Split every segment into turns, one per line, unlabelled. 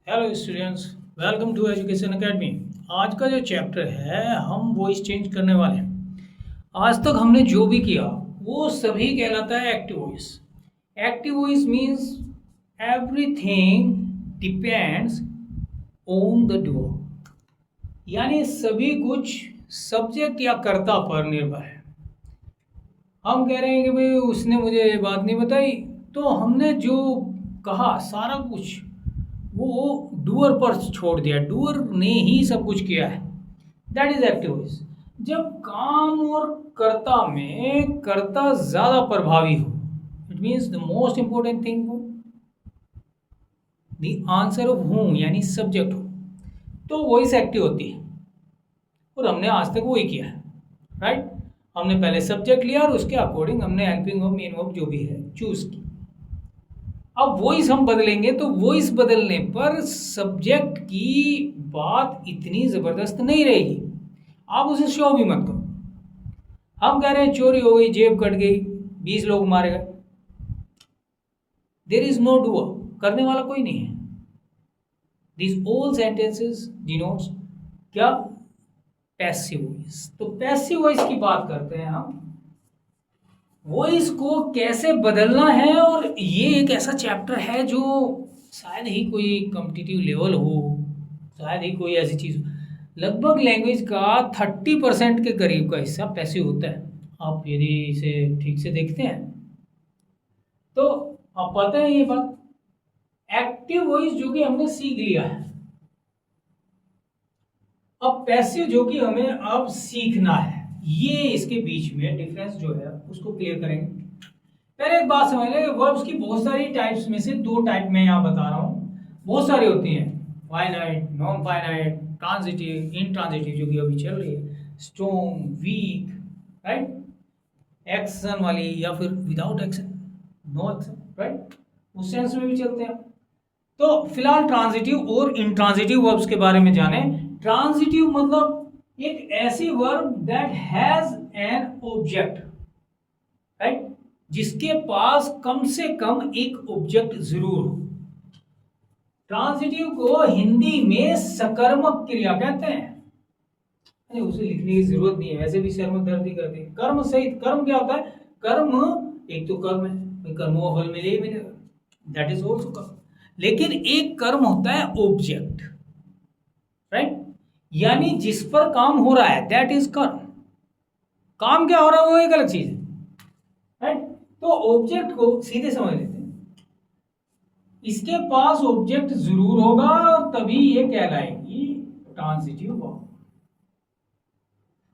Hello students, welcome to education academy. आज का जो चैप्टर है हम वॉइस चेंज करने वाले हैं। आज तक हमने जो भी किया वो सभी कहलाता है active voice. Active voice means everything depends on the doer, यानी सभी कुछ सब्जेक्ट या कर्ता पर निर्भर है। हम कह रहे हैं कि भाई उसने मुझे ये बात नहीं बताई, तो हमने जो कहा सारा कुछ वो डूअर पर छोड़ दिया, डूअर ने ही सब कुछ किया है। That is active voice. जब काम और कर्ता में कर्ता ज्यादा प्रभावी हो, it means the most important thing हो, द आंसर ऑफ हूम यानी सब्जेक्ट हो, तो वॉइस एक्टिव होती है। और हमने आज तक वही किया है, राइट। हमने पहले सब्जेक्ट लिया और उसके अकॉर्डिंग हमने हेल्पिंग वर्ब, मेन वर्ब जो भी है चूज की। अब वॉइस हम बदलेंगे तो वॉइस बदलने पर सब्जेक्ट की बात इतनी जबरदस्त नहीं रहेगी, आप उसे शो भी मत करो। हम कह रहे हैं चोरी हो गई, जेब कट गई, 20 लोग मारे गए, देर इज नो डूअर, करने वाला कोई नहीं है। दिस ऑल सेंटेंसेस डिनोट्स क्या? Passive voice. तो पैसिव वॉइस की बात करते हैं हम, वॉइस को कैसे बदलना है। और ये एक ऐसा चैप्टर है जो शायद ही कोई कॉम्पिटिटिव लेवल हो, शायद ही कोई ऐसी चीज़ हो। लगभग लैंग्वेज का 30% के करीब का हिस्सा पैसिव होता है। आप यदि इसे ठीक से देखते हैं तो आप पता है ये बात। एक्टिव वॉइस जो कि हमने सीख लिया है, अब पैसिव जो कि हमें अब सीखना है, ये इसके बीच में डिफरेंस जो है उसको क्लियर करेंगे। पहले एक बात समझ लें, वर्ब्स की बहुत सारी टाइप्स में से दो टाइप मैं यहाँ बता रहा हूँ, बहुत सारी होती हैं। Finite, non finite, transitive, intransitive जो कि अभी चल रही है, स्ट्रॉन्ग, वीक, राइट, एक्शन वाली या फिर without action, no action, right, उस सेंस में भी चलते हैं। तो फिलहाल ट्रांजिटिव और इंट्रांजिटिव वर्ब्स के बारे में जाने। ट्रांजिटिव मतलब एक ऐसी verb that has an object, right, जिसके पास कम से कम एक ऑब्जेक्ट जरूर हो। ट्रांजिटिव को हिंदी में सकर्मक क्रिया कहते हैं। अरे उसे लिखने की जरूरत नहीं है, वैसे भी सर में दर्द ही करते हैं। कर्म सहित, कर्म क्या होता है? कर्म एक तो कर्म है, कर्मों फल मिले ही मिलेगा, दैट इज ऑल्सो कर्म। लेकिन एक कर्म होता है ऑब्जेक्ट, राइट, यानी जिस पर काम हो रहा है, दैट इज कर्म। काम क्या हो रहा है वो एक अलग चीज है, राइट। तो ऑब्जेक्ट को सीधे समझ लेते हैं, इसके पास ऑब्जेक्ट जरूर होगा और तभी ये कहलाएगी ट्रांजिटिव वर्ब।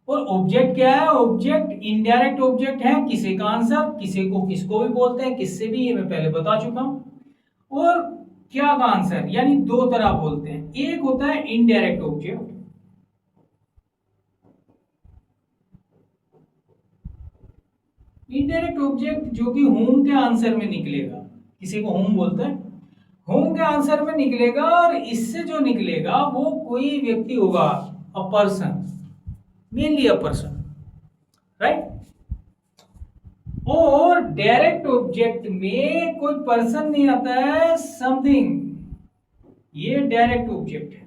और ऑब्जेक्ट क्या है? ऑब्जेक्ट इनडायरेक्ट ऑब्जेक्ट है, किसी का आंसर, किसी को किसको भी बोलते हैं, किससे भी, ये मैं पहले बता चुका हूं। और क्या का आंसर, यानी दो तरह बोलते हैं। एक होता है इनडायरेक्ट ऑब्जेक्ट, इनडायरेक्ट ऑब्जेक्ट जो कि होम के आंसर में निकलेगा, किसी को होम बोलते हैं, होम के आंसर में निकलेगा और इससे जो निकलेगा वो कोई व्यक्ति होगा, a person, mainly a person, right. और डायरेक्ट ऑब्जेक्ट में कोई पर्सन नहीं आता है, समथिंग, ये डायरेक्ट ऑब्जेक्ट है।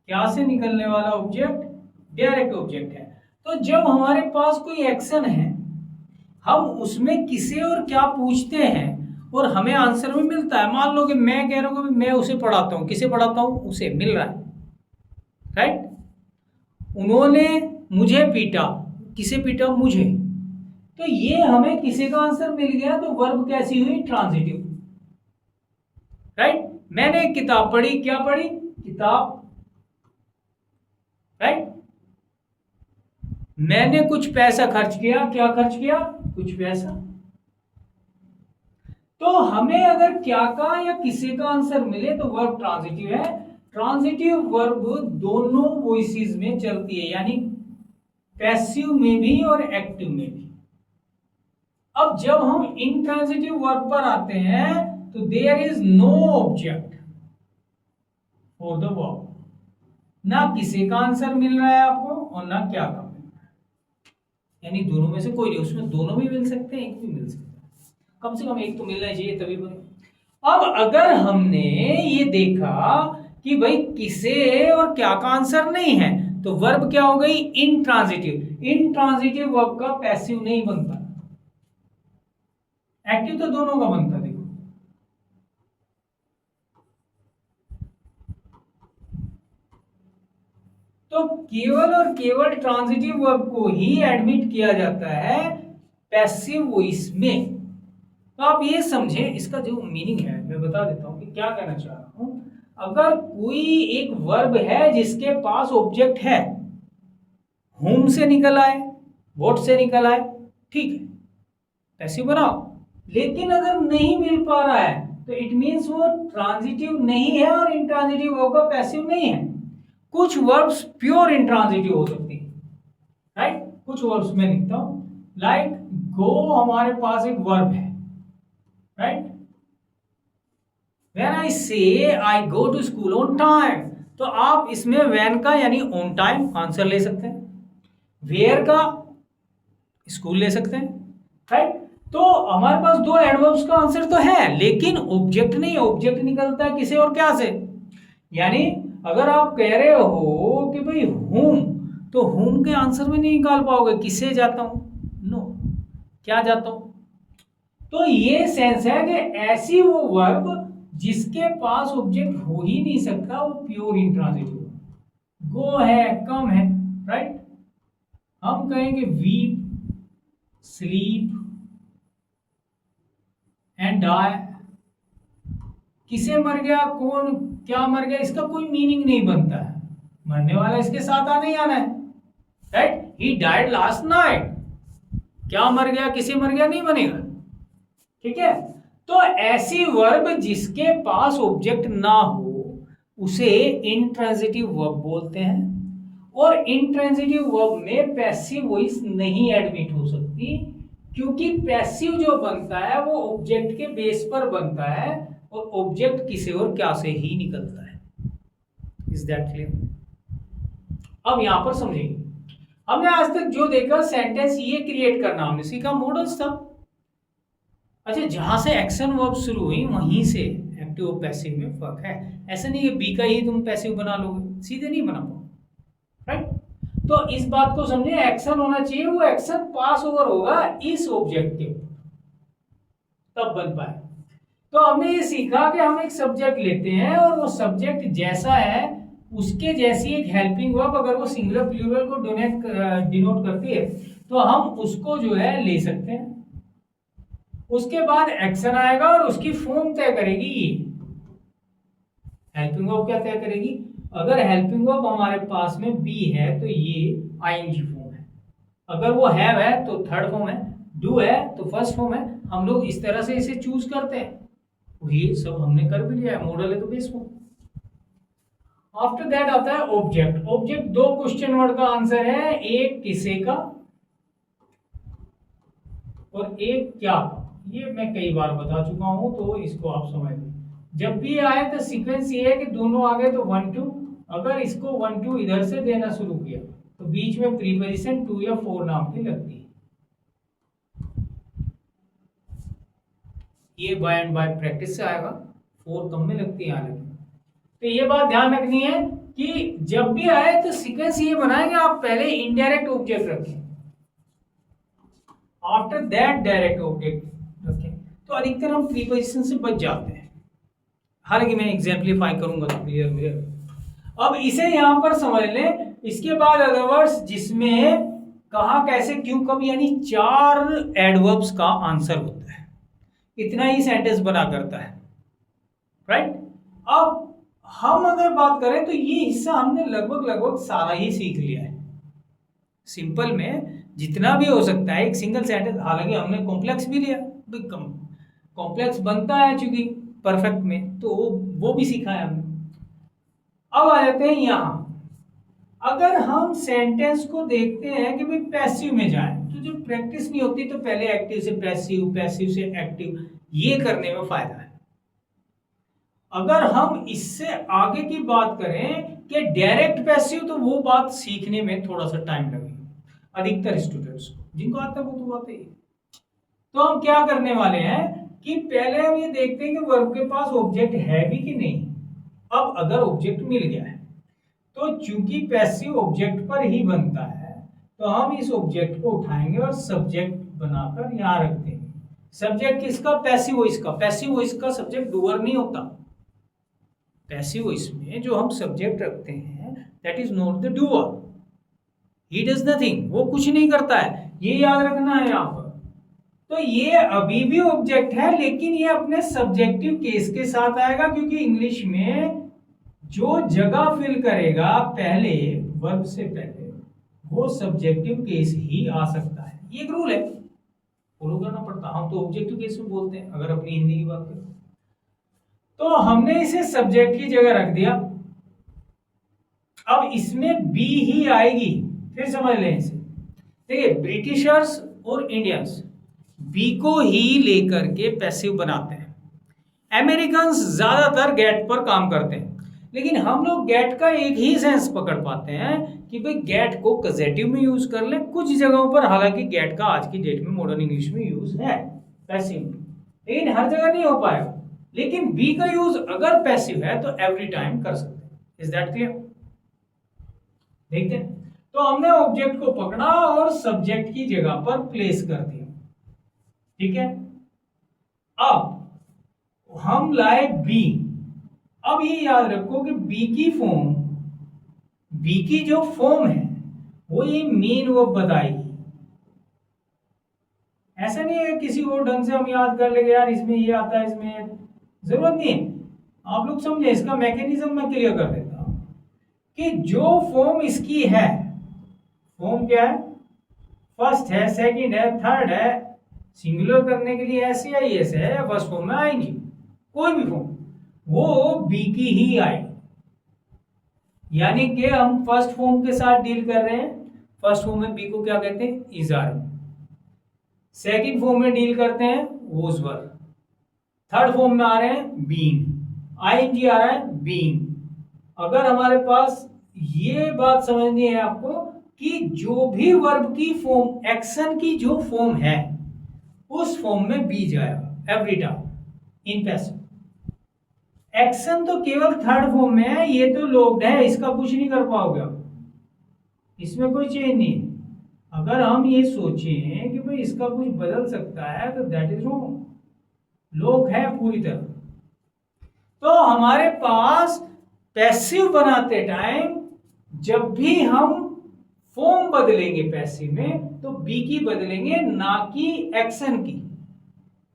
क्या से निकलने वाला ऑब्जेक्ट? डायरेक्ट ऑब्जेक्ट है। तो जब हमारे पास कोई एक्शन है, हम उसमें किसे और क्या पूछते हैं और हमें आंसर में मिलता है। मान लो कि मैं कह रहा हूं कि मैं उसे पढ़ाता हूं, किसे पढ़ाता हूं? उसे, मिल रहा है, राइट। उन्होंने मुझे पीटा, किसे पीटा? मुझे। तो ये हमें किसी का आंसर मिल गया, तो वर्ब कैसी हुई? Transitive, right. मैंने एक किताब पढ़ी, क्या पढ़ी? किताब, राइट। मैंने कुछ पैसा खर्च किया, क्या खर्च किया? कुछ पैसा। तो हमें अगर क्या का या किसी का आंसर मिले तो वर्ब ट्रांजिटिव है। ट्रांजिटिव वर्ब दोनों वॉइसेस में चलती है, यानी पैसिव में भी और एक्टिव में भी। अब जब हम इंट्रांजिटिव वर्ब पर आते हैं तो there is no object for the verb, ना किसी का आंसर मिल रहा है आपको और ना क्या का मिल रहा है, यानी दोनों में से कोई नहीं। उसमें दोनों भी मिल सकते हैं, एक भी मिल सकता है, कम से कम एक तो मिलना चाहिए तभी बने। अब अगर हमने ये देखा कि भाई किसे और क्या का आंसर नहीं है, तो वर्ब क्या हो गई? इंट्रांजिटिव। इंट्रांजिटिव वर्ब का पैसिव नहीं बनता, एक्टिव तो दोनों का बनता। देखो तो केवल और केवल ट्रांजिटिव वर्ब को ही एडमिट किया जाता है पैसिव वॉइस में। तो आप ये समझें, इसका जो मीनिंग है मैं बता देता हूं कि क्या कहना चाह रहा हूं। अगर कोई एक वर्ब है जिसके पास ऑब्जेक्ट है, whom से निकल आए, what से निकल आए, ठीक है, पैसिव बनाओ। लेकिन अगर नहीं मिल पा रहा है तो इट मींस वो ट्रांजिटिव नहीं है और इंट्रांजिटिव वर्ब का पैसिव नहीं है। कुछ वर्ब्स प्योर इंट्रांजिटिव हो सकती है, राइट। कुछ वर्ब्स में लिखता हूं, लाइक गो हमारे पास एक वर्ब है, right. When I say I go to school on time, तो आप इसमें व्हेन का यानी ऑन टाइम आंसर ले सकते हैं, वेयर का स्कूल ले सकते हैं, राइट। तो हमारे पास दो एडवर्ब्स का आंसर तो है, लेकिन ऑब्जेक्ट नहीं है। ऑब्जेक्ट निकलता है किसे और क्या से? यानी अगर आप कह रहे हो कि भाई whom, तो whom के आंसर में नहीं निकाल पाओगे, किससे जाता हूं? नो, क्या जाता हूं? तो ये सेंस है कि ऐसी वो वर्ब जिसके पास ऑब्जेक्ट हो ही नहीं सकता, वो प्योर इंट्रांजिटिव। गो है, कम है, राइट। हम कहेंगे वीप, स्लीप एंड डाई। किसे मर गया, कौन क्या मर गया, इसका कोई मीनिंग नहीं बनता है। मरने वाला इसके साथ आने ही आना है, right. He died last night, क्या मर गया, किसे मर गया नहीं बनेगा, ठीक है। तो ऐसी वर्ब जिसके पास ऑब्जेक्ट ना हो उसे इंट्रांजिटिव वर्ब बोलते हैं। और इंट्रांजिटिव वर्ब में पैसिव वॉइस नहीं एडमिट हो सकती, क्योंकि पैसिव जो बनता है वो ऑब्जेक्ट के बेस पर बनता है और ऑब्जेक्ट किसी और क्या से ही निकलता है। Is that clear? अब यहां पर समझिए, हमने आज तक जो देखा सेंटेंस ये क्रिएट करना हमने सीखा, मॉडल्स था। अच्छा, जहां से एक्शन वर्ब शुरू हुई वहीं से एक्टिव और पैसिव में फर्क है। ऐसा नहीं है बी का ही तुम पैसिव बना लोगे, सीधे नहीं बना पाओ, राइट। तो इस बात को समझे, एक्शन होना चाहिए, वो एक्शन पास ओवर होगा इस ऑब्जेक्ट के, तब बन पाए। तो हमने ये सीखा कि हम एक सब्जेक्ट लेते हैं और वो सब्जेक्ट जैसा है उसके जैसी एक हेल्पिंग वर्ब, अगर वो सिंगुलर प्लूरल को डिनोट करती है तो हम उसको जो है ले सकते हैं। उसके बाद एक्शन आएगा और उसकी फॉर्म तय करेगी ये। हेल्पिंग वर्ब क्या तय करेगी? अगर हेल्पिंग वर्ब हमारे पास में बी है तो ये आईएनजी फॉर्म है, अगर वो हैव है तो थर्ड फॉर्म है, डू है तो फर्स्ट फॉर्म है। हम लोग इस तरह से इसे चूज करते हैं, ये सब हमने कर भी लिया है, मॉडल है तो बेस फॉर्म। आफ्टर दैट आता है ऑब्जेक्ट। ऑब्जेक्ट दो क्वेश्चन वर्ड का आंसर है, एक किसे का और एक क्या का। ये मैं कई बार बता चुका हूं, तो इसको आप समझ लें। जब भी आए तो सीक्वेंस ये है कि दोनों आ गए तो 1 2, अगर इसको 1 2 इधर से देना शुरू किया तो बीच में प्रीपोजिशन 2 या 4 नाम की लगती है। ये बाय एंड बाय प्रैक्टिस से आएगा, 4 कम में लगती है आने। तो ये बात ध्यान रखनी है कि जब भी आए तो सीक्वेंस ये बनाएंगे, आप पहले इनडायरेक्ट ऑब्जेक्ट रखें, आफ्टर दैट डायरेक्ट ऑब्जेक्ट रखें, तो अधिकतर हम प्रीपोजिशन से बच जाते हैं। हालांकि मैं एग्जाम्पलीफाई करूंगा तो क्लियर हो जाएगा। अब इसे यहां पर समझ लें। इसके बाद अदर वर्ड्स जिसमें कहा, कैसे, क्यों, कब, यानी 4 एडवर्ब्स का आंसर होता है। इतना ही सेंटेंस बना करता है, राइट। अब हम अगर बात करें तो ये हिस्सा हमने लगभग सारा ही सीख लिया है। सिंपल में जितना भी हो सकता है एक सिंगल सेंटेंस, हालांकि हमने कॉम्प्लेक्स भी लिया, कॉम्प्लेक्स बनता है चूंकि परफेक्ट में, तो वो भी सीखा है हमने। अब आ जाते हैं यहां, अगर हम सेंटेंस को देखते हैं कि भाई पैसिव में जाए, तो जब प्रैक्टिस नहीं होती तो पहले एक्टिव से पैसिव, पैसिव से एक्टिव, ये करने में फायदा है। अगर हम इससे आगे की बात करें कि डायरेक्ट पैसिव, तो वो बात सीखने में थोड़ा सा टाइम लगेगा अधिकतर स्टूडेंट्स को, जिनको आता है वो तो बात है। तो हम क्या करने वाले हैं, कि पहले हम ये देखते हैं कि वर्ब के पास ऑब्जेक्ट है भी कि नहीं। अब अगर ऑब्जेक्ट मिल गया है तो चूंकि पैसिव ऑब्जेक्ट पर ही बनता है तो हम इस ऑब्जेक्ट को उठाएंगे और सब्जेक्ट बनाकर यहां रख देंगे। सब्जेक्ट किसका? पैसिव वॉइस का। पैसिव वॉइस का सब्जेक्ट डूअर नहीं होता। पैसिव वॉइस में जो हम सब्जेक्ट रखते हैं that is not the doer, he does nothing, वो कुछ नहीं करता है, ये याद रखना है यहां पर। तो ये अभी भी ऑब्जेक्ट है लेकिन ये अपने सब्जेक्टिव केस के साथ आएगा, क्योंकि इंग्लिश में जो जगह फिल करेगा पहले वर्ब से पहले वो सब्जेक्टिव केस ही आ सकता है। ये एक रूल है, फॉलो करना पड़ता। हम तो ऑब्जेक्टिव केस में बोलते हैं अगर अपनी हिंदी की बात करें। तो हमने इसे सब्जेक्ट की जगह रख दिया। अब इसमें बी ही आएगी। फिर समझ लें इसे। देखिए, ब्रिटिशर्स और इंडियंस बी को ही लेकर के पैसिव बनाते हैं। अमेरिकन्स ज्यादातर गेट पर काम करते हैं, लेकिन हम लोग गेट का एक ही सेंस पकड़ पाते हैं कि भाई गेट को कजेटिव में यूज कर ले कुछ जगहों पर। हालांकि गेट का आज की डेट में मॉडर्न इंग्लिश में यूज है पैसिव, लेकिन हर जगह नहीं हो पाएगा। लेकिन बी का यूज अगर पैसिव है तो एवरी टाइम कर सकते हैं। Is that clear? देखते हैं। तो हमने ऑब्जेक्ट को पकड़ा और सब्जेक्ट की जगह पर प्लेस कर दिया, ठीक है। अब हम लाए बी। अब ये याद रखो कि बी की फॉर्म, बी की जो फॉर्म है वो ये मेन वर्ब बताएगी। ऐसा नहीं है किसी और ढंग से हम याद कर लेंगे यार इसमें ये आता है, इसमें जरूरत नहीं है। आप लोग समझे, इसका मैकेनिज्म मैं क्लियर कर देता हूं कि जो फॉर्म इसकी है, फॉर्म क्या है? फर्स्ट है, सेकंड है, थर्ड है। सिंगुलर करने के लिए एस या एस है, फर्स्ट फॉर्म में आएंगी। कोई भी फॉर्म वो बी की ही आएगी। यानी कि हम फर्स्ट फॉर्म के साथ डील कर रहे हैं। फर्स्ट फॉर्म में बी को क्या कहते हैं? इजार। सेकंड फॉर्म में डील करते हैं वोज वर। थर्ड फॉर्म में आ रहे हैं बीन। आईएनजी आ रहा है बीन। अगर हमारे पास ये बात समझनी है आपको कि जो भी वर्ब की फॉर्म, एक्शन की जो फॉर्म है उस फॉर्म में बी जाएगा every time in passive. Action तो केवल थर्ड फॉर्म में है, ये तो लॉक्ड है, इसका कुछ नहीं कर पाओगे आप, इसमें कोई चेंज नहीं है। अगर हम ये सोचें कि भाई इसका कुछ बदल सकता है तो दैट इज रॉन्ग, लॉक है पूरी तरह। तो हमारे पास पैसिव बनाते टाइम जब भी हम फॉर्म बदलेंगे पैसिव में तो बी की बदलेंगे, ना कि एक्शन की।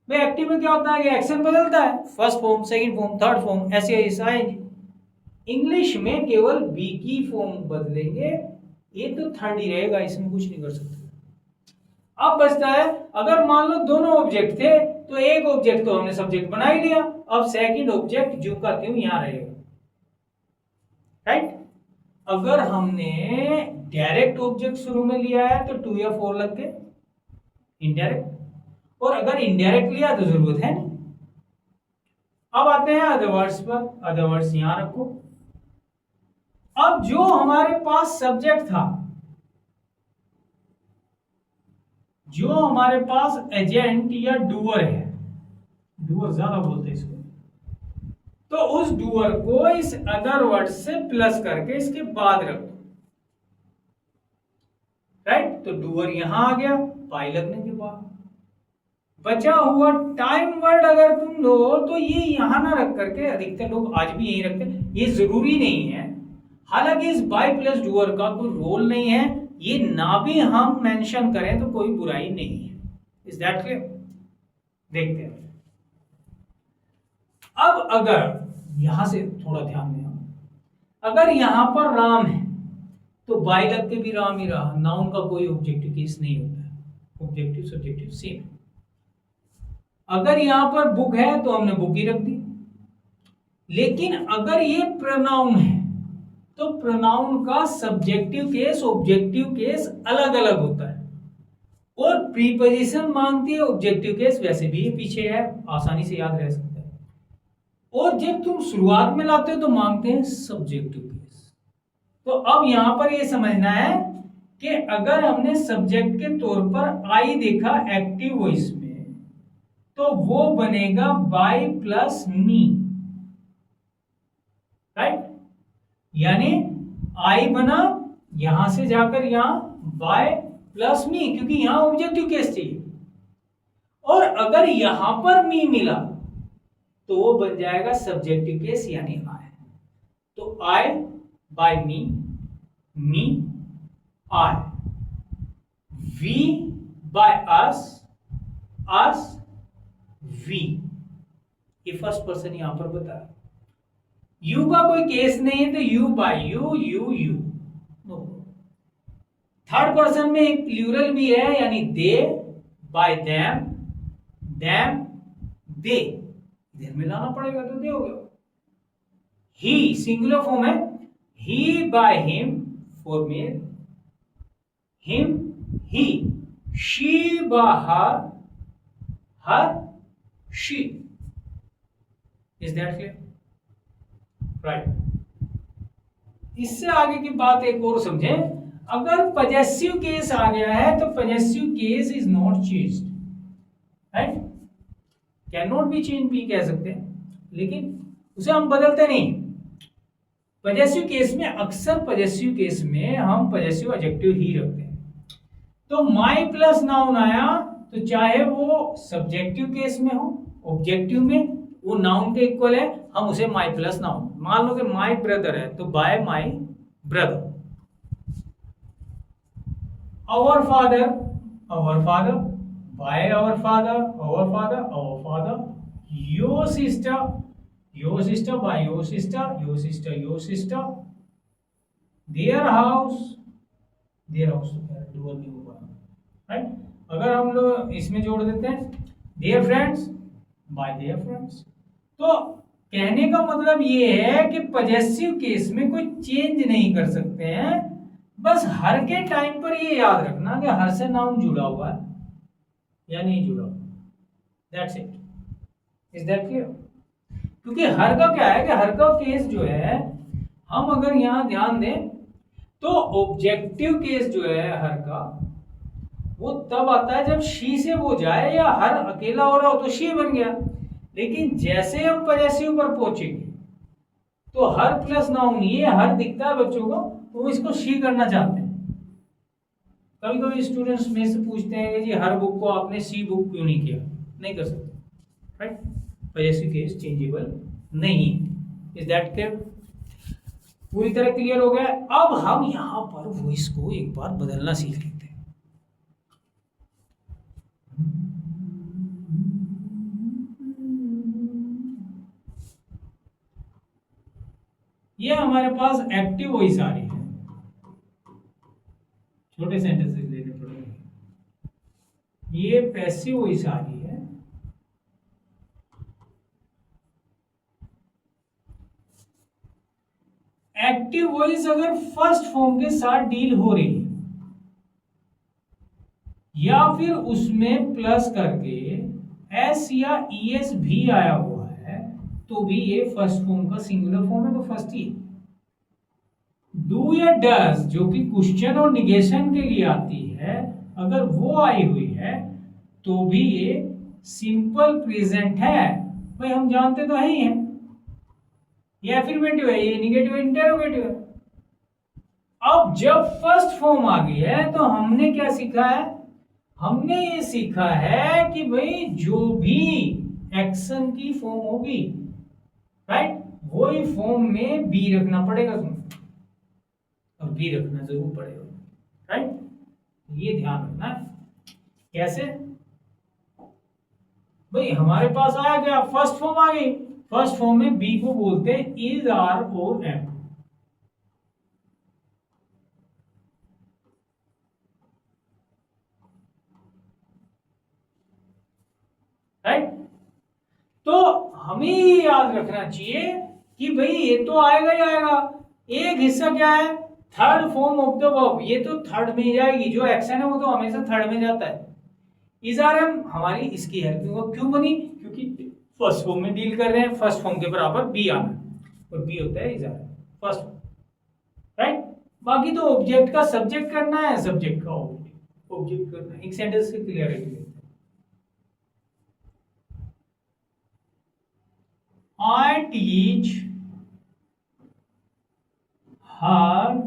भाई एक्टिव में क्या होता है कि एक्शन बदलता है, first form, second form, third form, ऐसे ऐसा आएंगे। इंग्लिश में केवल बी की फॉर्म बदलेंगे, ये तो थर्ड ही रहेगा, इसमें कुछ नहीं कर सकते। अब बचता है, अगर मान लो दोनों ऑब्जेक्ट थे तो एक ऑब्जेक्ट तो हमने सब्जेक्ट बना ही लिया, अब सेकंड ऑब्जेक्ट जो का त्यों यहां रहेगा, राइट। अगर हमने डायरेक्ट ऑब्जेक्ट शुरू में लिया है तो 2 या 4 लग गए इनडायरेक्ट, और अगर इनडायरेक्ट लिया तो जरूरत है नहीं। अब आते हैं अदरवर्ड्स पर। अदरवर्ड्स यहां रखो। अब जो हमारे पास सब्जेक्ट था, जो हमारे पास एजेंट या डूअर है, डूअर ज्यादा बोलते हैं इसको, तो उस डूअर को इस अदर वर्ड से प्लस करके इसके बाद रख दो, राइट। तो डूअर यहां आ गया पाई लगने के बाद। बचा हुआ टाइम वर्ड अगर तुम लो तो ये यहां ना रख करके, अधिकतर लोग आज भी यही रखते हैं, ये जरूरी नहीं है। हालांकि इस बाय प्लस डूअर का कोई रोल नहीं है, ये ना भी हम मेंशन करें तो कोई बुराई नहीं है। Is that clear? देखते हैं। अब अगर यहां से थोड़ा ध्यान दें, अगर यहां पर राम है तो बाय लग के भी राम ही रहा, नाउन का कोई ऑब्जेक्टिव केस नहीं होता है, ऑब्जेक्टिव सब्जेक्टिव सेम। अगर यहां पर बुक है तो हमने बुक ही रख दी। लेकिन अगर ये प्रोनाउन है तो प्रोनाउन का सब्जेक्टिव केस ऑब्जेक्टिव केस अलग अलग होता है, और प्रीपोजिशन मांगती है ऑब्जेक्टिव केस, वैसे भी ये पीछे है, आसानी से याद रह सकता है। और जब तुम शुरुआत में लाते हो तो मांगते हैं सब्जेक्टिव केस। तो अब यहां पर ये समझना है कि अगर हमने सब्जेक्ट के तौर पर आई देखा एक्टिव वॉइस में, तो वो बनेगा बाय प्लस मी, राइट। यानी आई बना यहां से जाकर यहां बाय प्लस मी, क्योंकि यहां ऑब्जेक्टिव केस चाहिए। और अगर यहां पर मी मिला तो वो बन जाएगा सब्जेक्टिव केस यानी आई। तो I by me, me I, we by us, us we. ये फर्स्ट पर्सन यहां पर बता। यू का कोई केस नहीं है तो you by you, you know. Third person में एक प्लूरल भी है यानी they by them, them they, इधर मिलाना पड़ेगा तो दे हो गया। ही सिंगुलर फॉर्म है, he by him for male, him he, she by her, her she. Is that clear? Right. इससे आगे की बात एक और समझें। अगर पजेसिव केस आ गया है तो possessive case is not changed, right. Can not be change भी कह सकते हैं, लेकिन उसे हम बदलते नहीं। पजेसिव केस में अक्सर पजेसिव केस में हम पजेसिव एडजेक्टिव ही रखते हैं। तो माई प्लस नाउन आया तो चाहे वो सब्जेक्टिव केस में हो, ऑब्जेक्टिव में, वो नाउन के इक्वल है, हम उसे माई प्लस नाउन। मान लो कि माई ब्रदर है तो bye my brother. our father, our father, by our father, our father, our father, your sister, your sister, by your sister, your sister, your sister, their house, their house, dual नहीं होगा, right. अगर हम लोग इसमें जोड़ देते हैं their friends, by their friends, तो कहने का मतलब ये है कि पजेसिव केस में कोई चेंज नहीं कर सकते हैं। बस हर के टाइम पर ये याद रखना कि हर से नाउन जुड़ा हुआ है या नहीं जुड़ा हुआ, that's it. Is that clear? क्योंकि हर का क्या है कि हर का केस जो है, हम अगर यहां ध्यान दें तो ऑब्जेक्टिव केस जो है हर का, वो तब आता है जब शी से वो जाए या हर अकेला हो रहा हो तो शी बन गया। लेकिन जैसे हम पजेसिव पर पहुंचेंगे तो हर प्लस नाउन, ये हर दिखता है बच्चों को, वो इसको शी करना चाहते हैं। कभी कभी स्टूडेंट्स में से पूछते हैं कि जी हर बुक को आपने सी बुक क्यों नहीं किया? नहीं कर सकते, राइट। पजेसिव केस चेंजेबल नहीं। Is that clear? पूरी तरह क्लियर हो गया? अब हम यहां पर वॉइस को एक बार बदलना सीख लेते हैं। ये हमारे पास एक्टिव वॉइस आ रही है, छोटे सेंटेंसेस लेने पड़ेंगे। ये पैसिव वॉइस आ रही है, एक्टिव वॉइस अगर फर्स्ट फॉर्म के साथ डील हो रही है या फिर उसमें प्लस करके एस या ईएस भी आया हुआ है तो भी ये फर्स्ट फॉर्म का सिंगुलर फॉर्म है, तो फर्स्ट ही। डू या डज जो कि क्वेश्चन और निगेशन के लिए आती है, अगर वो आई हुई है तो भी ये सिंपल प्रेजेंट है। भाई हम जानते तो है ही हैं, ये एफर्मेटिव है, ये निगेटिव इंटरोगेटिव है। अब जब फर्स्ट फॉर्म आ गई है तो हमने क्या सीखा है? हमने ये सीखा है कि भाई जो भी एक्शन की फॉर्म होगी, राइट, वही फॉर्म में बी रखना पड़ेगा तुम्हें, और बी रखना जरूर पड़ेगा, राइट। ये ध्यान रखना है। कैसे? भाई हमारे पास आया क्या? फर्स्ट फॉर्म आ गई। फर्स्ट फॉर्म में बी को बोलते हैं इज, आर और एम, राइट। तो हमें ये याद रखना चाहिए कि भाई ये तो आएगा ही आएगा। एक हिस्सा क्या है? Third form of the verb, ये तो थर्ड में ही जाएगी। जो एक्शन है वो तो हमेशा थर्ड में जाता है। इज, आर, एम हमारी इसकी हेल्पिंग क्यों बनी? क्योंकि फर्स्ट फॉर्म में डील कर रहे हैं, फर्स्ट फॉर्म के बराबर बी आना, और बी होता है is, are, am, first, right. बाकी तो ऑब्जेक्ट का सब्जेक्ट करना है, सब्जेक्ट का ऑब्जेक्ट करना है। एक सेंटेंस से क्लियर है। I teach her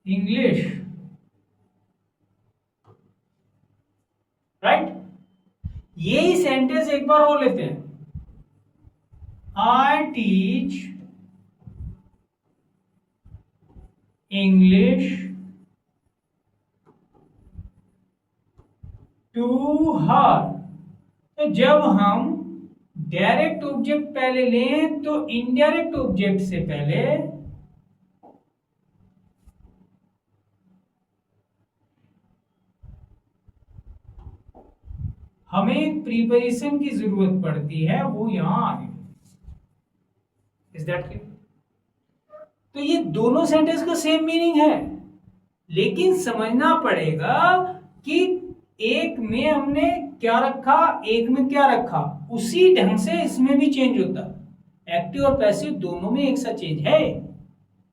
English. Right? यही सेंटेंस एक बार और लेते हैं. I teach English to her. तो जब हम डायरेक्ट ऑब्जेक्ट पहले लें तो इनडायरेक्ट ऑब्जेक्ट से पहले हमें एक प्रीपोजिशन की जरूरत पड़ती है, वो यहां आ गई. Is that clear? तो ये दोनों सेंटेंस का सेम मीनिंग है, लेकिन समझना पड़ेगा कि एक में हमने क्या रखा, एक में क्या रखा, उसी ढंग से इसमें भी चेंज होता है. एक्टिव और पैसिव दोनों में एक सा चेंज है,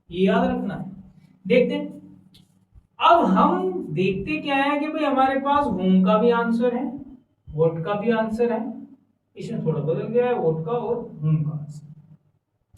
ये याद रखना है. देखते हैं. अब हम देखते क्या है कि भाई हमारे पास होम का भी आंसर है, वोट का भी आंसर है. इसमें थोड़ा बदल गया है, वोट का और होम का आंसर.